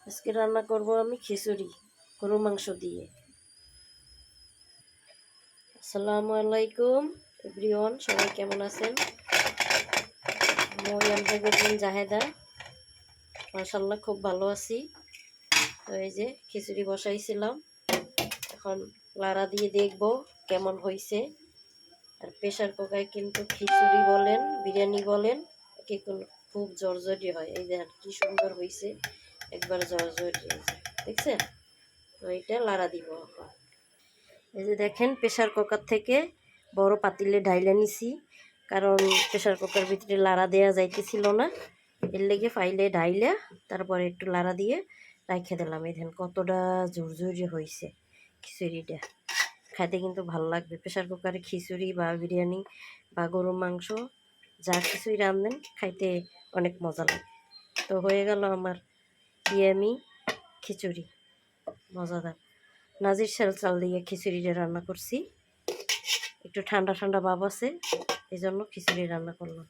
আজকে রান্না করব আমি খিচুড়ি গরু মাংস দিয়ে। আসসালামু আলাইকুম এভরিওয়ান, সবাই কেমন আছেন? মই আমজাগরদিন জাহেদা, মাশাআল্লাহ খুব ভালো আছি। তো এই যে খিচুড়ি বসাইছিলাম, এখন লাড়া দিয়ে দেখব কেমন হয়েছে। আর প্রেশার কুকারে কিন্তু খিচুড়ি বলেন বিরিয়ানি বলেন কি খুব জর্জরি হয়। এই দেখেন কি সুন্দর হয়েছে, একবার জর্জরি হয়েছে, দেখছেন? তো এটা লাড়া দিব এখন। এই যে দেখেন প্রেশার কুকার থেকে বড় পাতিলে ঢাইলে নিছি, কারণ প্রেশার কুকার ভিতরে লাড়া দেওয়া যাইতেছিল না, এর লেগে ফাইলে ঢাইলে তারপরে একটু লাড়া দিয়ে রাখে দিলাম। এই দেখেন কতটা ঝুরঝুরি হয়েছে খিচুড়িটা, খাইতে কিন্তু ভালো লাগবে। প্রেশার কুকারে খিচুড়ি বা বিরিয়ানি বা গরু মাংস যা কিছুই রান্ধেন খাইতে অনেক মজা লাগে। তো হয়ে গেল আমার ইয়ামি খিচুড়ি, মজাদার। নাজির চাল দিয়ে খিচুড়িটা রান্না করছি, একটু ঠান্ডা ঠান্ডা ভাব আছে, এই জন্য খিচুড়ি রান্না করলাম।